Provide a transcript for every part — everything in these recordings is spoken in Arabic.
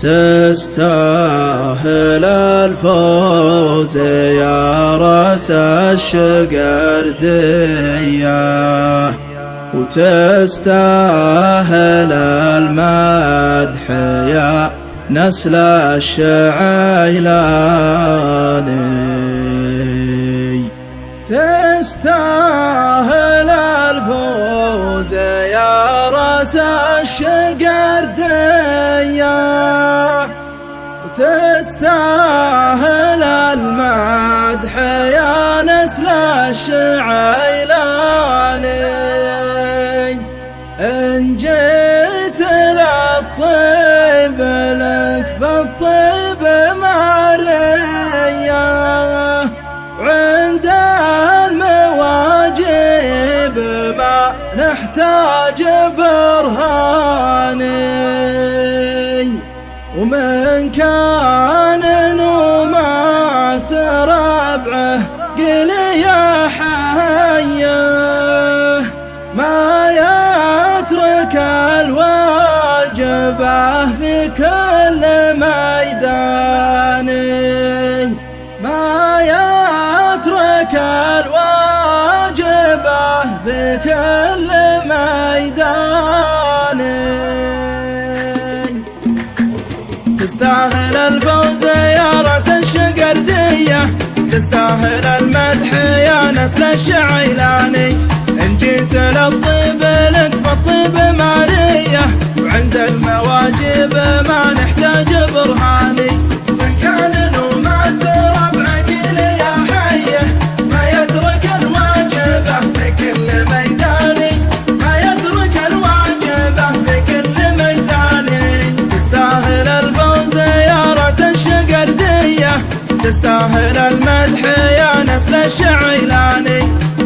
تستاهل الفوز يا راس الشقردية، وتستاهل المدح يا نسل الشعيلاني. تستاهل الفوز يا راس الشقردية، وتستاهل المدح يا نسل الشعيلاني. إن جيت للطيب لك فالطيب مارية، وعند المواجب ما نحتاج برهاني. ومن كان نوماس ربعه قل يا حيه، ما يترك الواجبه في كل ميدان، ما يترك الواجبه في كل ميدان. تستاهل الفوز يا راس الشقردية، تستاهل المدح يا نسل الشعيلاني. إن جيت للطيب لك فالطيب مارية، وعند المواجب ما نحتاج برهاني. وإن كان نوماس ربعه قل يا حيه، ما يترك الواجبه في كل ميداني، ما يترك الواجبه في كل ميداني. تستاهل الفوز يا راس الشقردية، تستاهل المدح يا نسل الشعيلاني.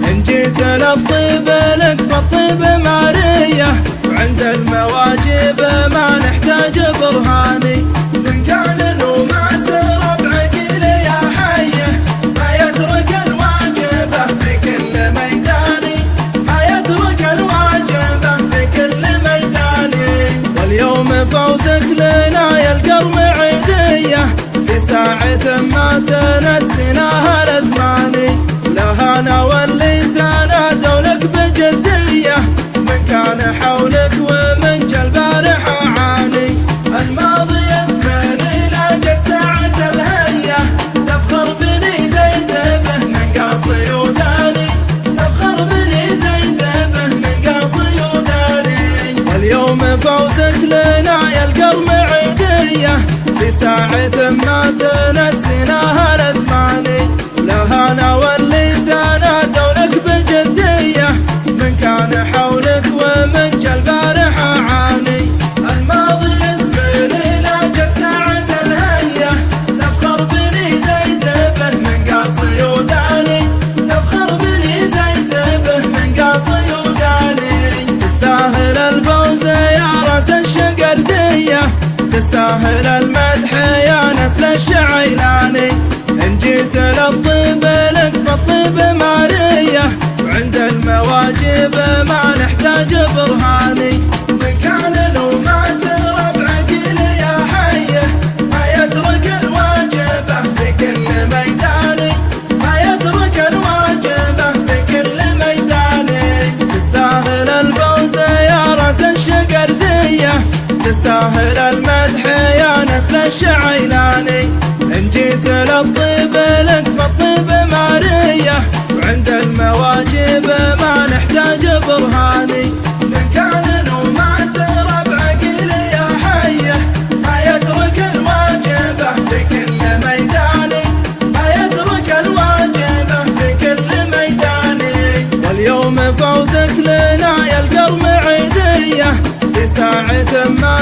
إن جيت للطيب لك فالطيب مارية، وعند المواجب ما نحتاج برهاني. وإن كان نوماس ربعه قل يا حيه، ما يترك الواجبه في كل ميداني، ما يترك الواجبه في كل ميداني. واليوم فوزك لنا يا القرمعيدية، في ساعة ما تنسيناها الأزماني. لهانا واللي تنادوا لك بجدية، من كان حولك ومن جالبارح عاني. الماضي يسمعني لاجل ساعة الهية، تفخر بني زيد به من قاصي وداني، تفخر بني زيد به من قاصي وداني. واليوم فوزك لنا يا القرمعيدية، في ساعة ما تنسيناها الأزماني. لهانا واللي تنادوا لك بجدية، من كان حولك ومن جالبارح عاني. الماضي يسمعني لاجل ساعة الهية، تفخر بني زيد به من قاصي وداني، تفخر بني زيد به من قاصي وداني. تستاهل الفوز يا راس الشقردية، تستاهل المدح يا نسل الشعيلاني. إن جيت للطيب لك فالطيب مارية، وعند المواجب ما نحتاج برهاني. من كان نوماس ربعه قل يا حيه، ما يترك الواجبه في كل ميداني، ما يترك الواجبه في كل ميداني. تستاهل الفوز يا راس الشقردية، تستاهل المدح يا نسل الشعيلاني. إن جيت للطيب لك فالطيب مارية، وعند المواجب ما نحتاج برهاني. من كان نوماس ربعه قل يا حيه، ما يترك الواجبه في كل ميداني، ما يترك الواجبه في كل ميداني. واليوم فوزك لنا يا القرمعيدية، في ساعة ما